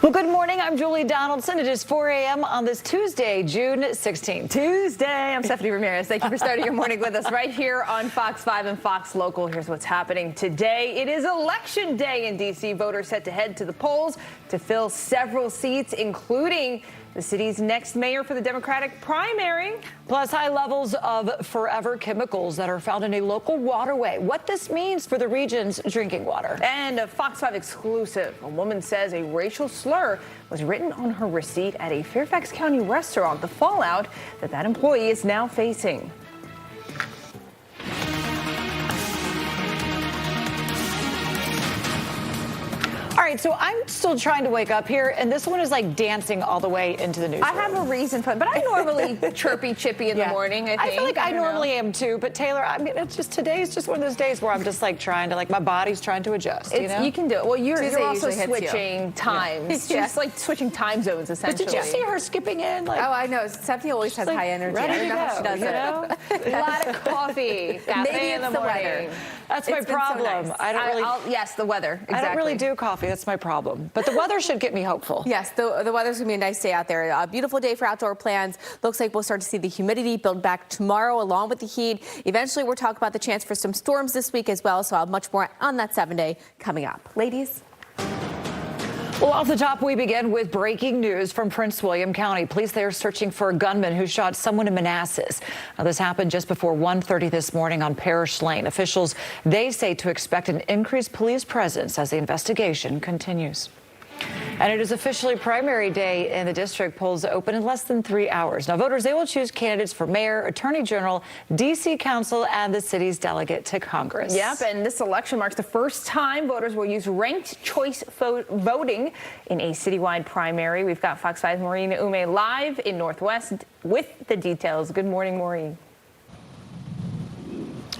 Well, good morning. I'm Julie Donaldson. It is 4 a.m. on this Tuesday, June 16th. Tuesday. I'm Stephanie Ramirez. Thank you for starting your morning with us right here on Fox 5 and Fox Local. Here's what's happening today. It is Election Day in D.C. Voters set to head to the polls to fill several seats, including the city's next mayor for the Democratic primary. Plus, high levels of forever chemicals that are found in a local waterway. What this means for the region's drinking water. And a Fox 5 exclusive. A woman says a racial slur was written on her receipt at a Fairfax County restaurant. The fallout that employee is now facing. All right, so I'm still trying to wake up here, and this one is like dancing all the way into the newsroom. I have a reason for it, but I'm normally chirpy, chippy in the morning, I think. I feel like I normally am too, but Taylor, I mean, it's just today's just one of those days where I'm just like trying to, like, my body's trying to adjust, you know? You can do it. Well, you're also switching times. Yeah. Just like switching time zones, essentially. But did you see her skipping in? Like, oh, I know. Stephanie always has like high energy. Ready I don't to know how she go, does you it. know? A lot of coffee. Maybe in the it's the morning. weather. That's my It's been so problem. nice. I don't really. Yes, the weather. Exactly. I don't really do coffee. That's my problem. But the weather should get me hopeful. Yes, the weather's going to be a nice day out there. A beautiful day for outdoor plans. Looks like we'll start to see the humidity build back tomorrow along with the heat. Eventually, we're talking about the chance for some storms this week as well. So I'll have much more on that 7-day coming up. Ladies. Well, off the top, we begin with breaking news from Prince William County. Police there searching for a gunman who shot someone in Manassas. Now, this happened just before 1:30 this morning on Parish Lane. Officials, they say to expect an increased police presence as the investigation continues. And it is officially primary day in the district. Polls open in less than 3 hours. Now, voters, they will choose candidates for mayor, attorney general, D.C. council, and the city's delegate to Congress. Yep, and this election marks the first time voters will use ranked choice voting in a citywide primary. We've got Fox 5's Maureen Ume live in Northwest with the details. Good morning, Maureen.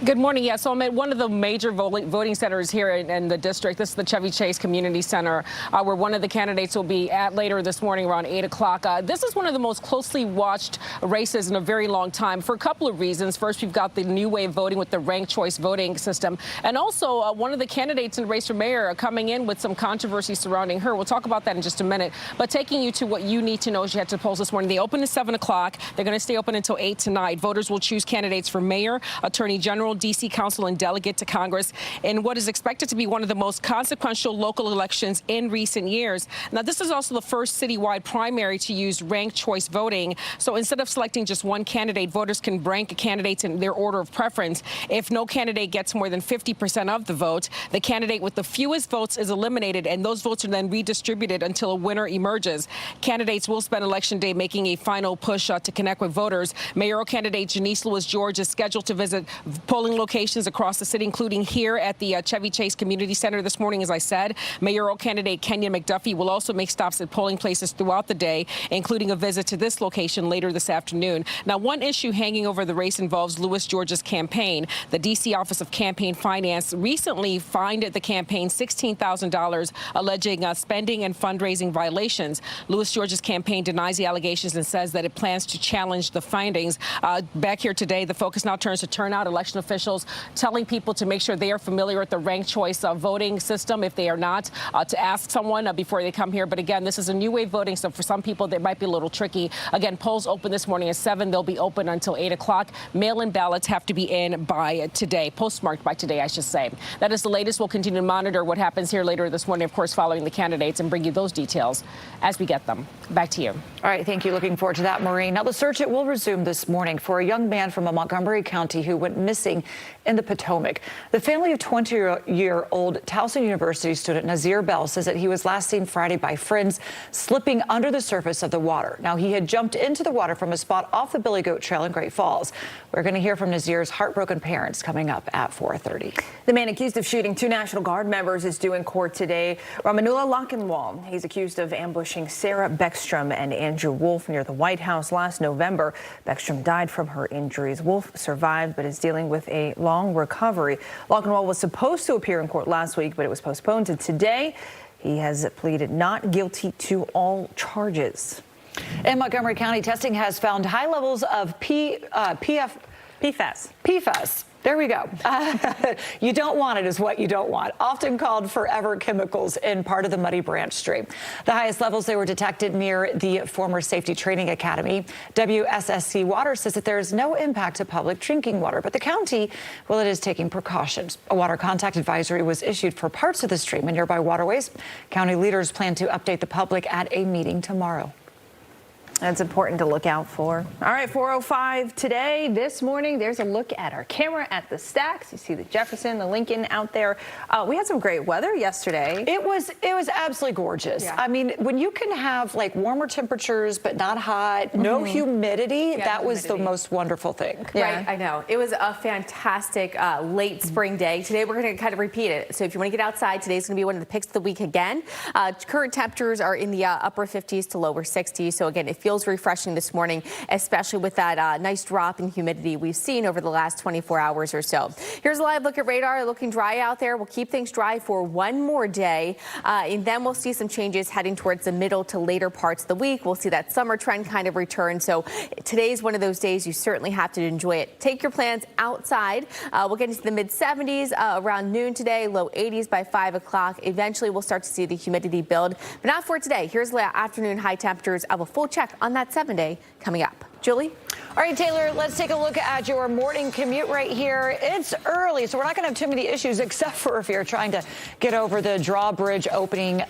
Good morning. Yeah, so I'm at one of the major voting centers here in the district. This is the Chevy Chase Community Center, where one of the candidates will be at later this morning around 8 o'clock. This is one of the most closely watched races in a very long time for a couple of reasons. First, we've got the new way of voting with the ranked choice voting system. And also, one of the candidates in the race for mayor coming in with some controversy surrounding her. We'll talk about that in just a minute. But taking you to what you need to know as you head to the polls this morning. They open at 7 o'clock. They're going to stay open until 8 tonight. Voters will choose candidates for mayor, attorney general, D.C. council, and delegate to Congress in what is expected to be one of the most consequential local elections in recent years. Now, this is also the first citywide primary to use ranked choice voting. So instead of selecting just one candidate, voters can rank candidates in their order of preference. If no candidate gets more than 50% of the vote, the candidate with the fewest votes is eliminated, and those votes are then redistributed until a winner emerges. Candidates will spend Election Day making a final push to connect with voters. Mayoral candidate Janice Lewis George is scheduled to visit polling locations across the city, including here at the Chevy Chase Community Center this morning, as I said. Mayoral candidate Kenyon McDuffie will also make stops at polling places throughout the day, including a visit to this location later this afternoon. Now, one issue hanging over the race involves Lewis George's campaign. The D.C. Office of Campaign Finance recently fined the campaign $16,000, alleging spending and fundraising violations. Lewis George's campaign denies the allegations and says that it plans to challenge the findings. Back here today, the focus now turns to turnout. Election officials telling people to make sure they are familiar with the ranked choice voting system. If they are not, to ask someone before they come here. But again, this is a new way of voting, so for some people, that might be a little tricky. Again, polls open this morning at 7. They'll be open until 8 o'clock. Mail-in ballots have to be in by today, postmarked by today, I should say. That is the latest. We'll continue to monitor what happens here later this morning, of course, following the candidates, and bring you those details as we get them. Back to you. All right, thank you. Looking forward to that, Maureen. Now, the search, it will resume this morning for a young man from Montgomery County who went missing in the Potomac. The family of 20-year-old Towson University student Nazir Bell says that he was last seen Friday by friends slipping under the surface of the water. Now, he had jumped into the water from a spot off the Billy Goat Trail in Great Falls. We're going to hear from Nazir's heartbroken parents coming up at 4:30. The man accused of shooting 2 National Guard members is due in court today. Rahmanullah Lakanwal. He's accused of ambushing Sarah Beckstrom and Andrew Wolfe near the White House last November. Beckstrom died from her injuries. Wolfe survived but is dealing with a long recovery. Lakanwal was supposed to appear in court last week, but it was postponed to today. He has pleaded not guilty to all charges. In Montgomery County, testing has found high levels of PFAS There we go. You don't want it is what you don't want. Often called forever chemicals in part of the Muddy Branch Stream. The highest levels, they were detected near the former Safety Training Academy. WSSC Water says that there is no impact to public drinking water, but the county, well, it is taking precautions. A water contact advisory was issued for parts of the stream and nearby waterways. County leaders plan to update the public at a meeting tomorrow. That's important to look out for. All right, 4:05 today. This morning, there's a look at our camera at the stacks. You see the Jefferson, the Lincoln out there. We had some great weather yesterday. It was absolutely gorgeous. Yeah. I mean, when you can have like warmer temperatures but not hot, no humidity, that was the most wonderful thing. Yeah. Right, I know. It was a fantastic late spring day. Today we're going to kind of repeat it. So if you want to get outside, today's going to be one of the picks of the week again. Current temperatures are in the upper 50s to lower 60s. So again, it feels refreshing this morning, especially with that nice drop in humidity we've seen over the last 24 hours or so. Here's a live look at radar. Looking dry out there. We'll keep things dry for one more day, and then we'll see some changes heading towards the middle to later parts of the week. We'll see that summer trend kind of return. So today's one of those days you certainly have to enjoy it. Take your plans outside. We'll get into the mid 70s around noon today, low 80s by 5 o'clock. Eventually, we'll start to see the humidity build, but not for today. Here's the afternoon high temperatures. I have a full check on that 7-day coming up. Julie? All right, Taylor, let's take a look at your morning commute right here. It's early, so we're not going to have too many issues, except for if you're trying to get over the drawbridge opening,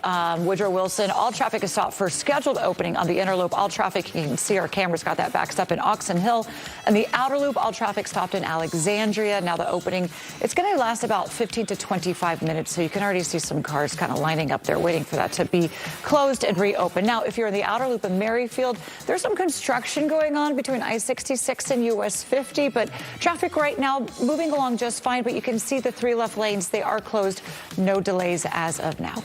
Woodrow Wilson. All traffic is stopped for scheduled opening on the inner loop. All traffic, you can see our cameras got that backed up in Oxon Hill. And the outer loop, all traffic stopped in Alexandria. Now the opening, it's going to last about 15 to 25 minutes, so you can already see some cars kind of lining up there waiting for that to be closed and reopened. Now, if you're in the outer loop in Merrifield, there's some construction going on between I-66 and US 50, but traffic right now moving along just fine, but you can see the 3 left lanes. They are closed. No delays as of now.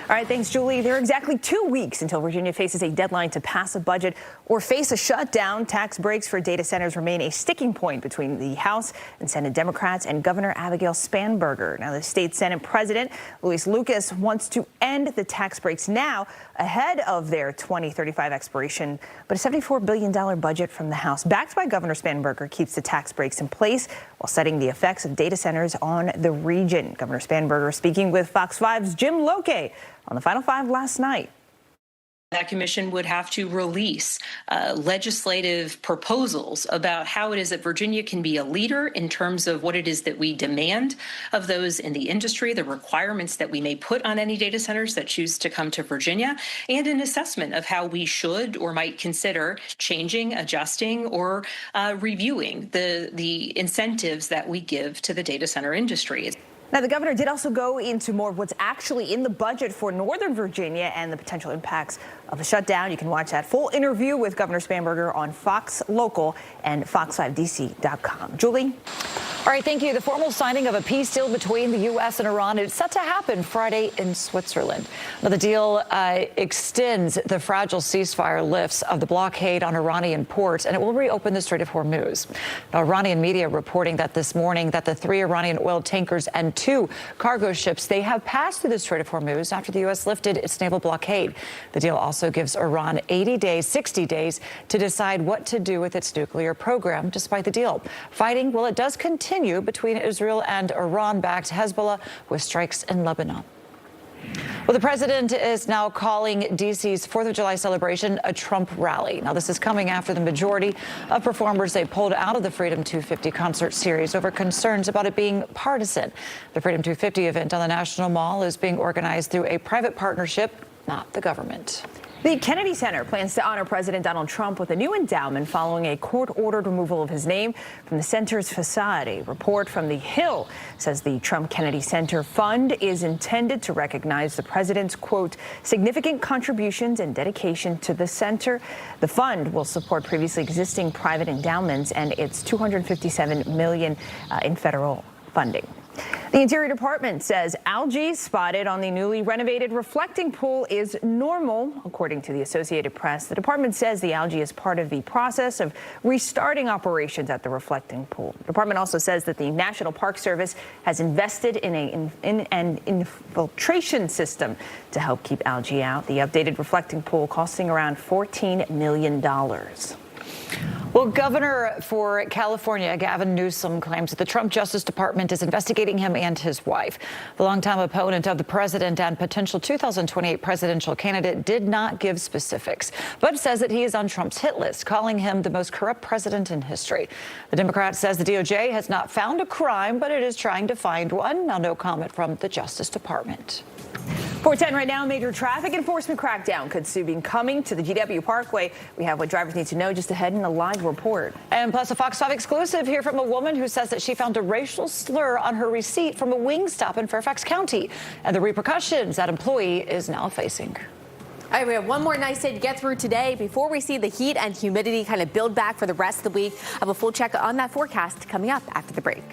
All right, thanks, Julie. There are exactly 2 weeks until Virginia faces a deadline to pass a budget or face a shutdown. Tax breaks for data centers remain a sticking point between the House and Senate Democrats and Governor Abigail Spanberger. Now, the state Senate President, Luis Lucas, wants to end the tax breaks now ahead of their 2035 expiration. But a $74 billion budget from the House, backed by Governor Spanberger, keeps the tax breaks in place while studying the effects of data centers on the region. Governor Spanberger speaking with Fox 5's Jim Loke on the Final Five last night. That commission would have to release legislative proposals about how it is that Virginia can be a leader in terms of what it is that we demand of those in the industry, the requirements that we may put on any data centers that choose to come to Virginia, and an assessment of how we should or might consider changing, adjusting, or reviewing the incentives that we give to the data center industry. Now, the governor did also go into more of what's actually in the budget for Northern Virginia and the potential impacts of a shutdown. You can watch that full interview with Governor Spanberger on Fox Local and fox5dc.com. Julie? All right, thank you. The formal signing of a peace deal between the U.S. and Iran is set to happen Friday in Switzerland. Now, the deal extends the fragile ceasefire lifts of the blockade on Iranian ports, and it will reopen the Strait of Hormuz. Now, Iranian media reporting that this morning that the 3 Iranian oil tankers and 2 cargo ships, they have passed through the Strait of Hormuz after the U.S. lifted its naval blockade. The deal also gives Iran 60 days to decide what to do with its nuclear program. Despite the deal, fighting, well, it does continue between Israel and Iran-backed Hezbollah with strikes in Lebanon. Well, the president is now calling D.C.'s 4th of July celebration a Trump rally. Now, this is coming after the majority of performers, they pulled out of the Freedom 250 concert series over concerns about it being partisan. The Freedom 250 event on the National Mall is being organized through a private partnership, not the government. The Kennedy Center plans to honor President Donald Trump with a new endowment following a court-ordered removal of his name from the center's facade. A report from The Hill says the Trump Kennedy Center Fund is intended to recognize the president's, quote, significant contributions and dedication to the center. The fund will support previously existing private endowments and its $257 million in federal funding. The Interior Department says algae spotted on the newly renovated reflecting pool is normal, according to the Associated Press. The department says the algae is part of the process of restarting operations at the reflecting pool. The department also says that the National Park Service has invested in an infiltration system to help keep algae out. The updated reflecting pool costing around $14 million. Well, Well, Governor for California, Gavin Newsom, claims that the Trump Justice Department is investigating him and his wife. The longtime opponent of the president and potential 2028 presidential candidate did not give specifics, but says that he is on Trump's hit list, calling him the most corrupt president in history. The Democrat says the DOJ has not found a crime, but it is trying to find one. Now, no comment from the Justice Department. 4:10 right now, major traffic enforcement crackdown could soon be coming to the GW Parkway. We have what drivers need to know just ahead in a live report. And plus a Fox 5 exclusive here from a woman who says that she found a racial slur on her receipt from a Wingstop in Fairfax County and the repercussions that employee is now facing. All right, we have one more nice day to get through today before we see the heat and humidity kind of build back for the rest of the week. I have a full check on that forecast coming up after the break.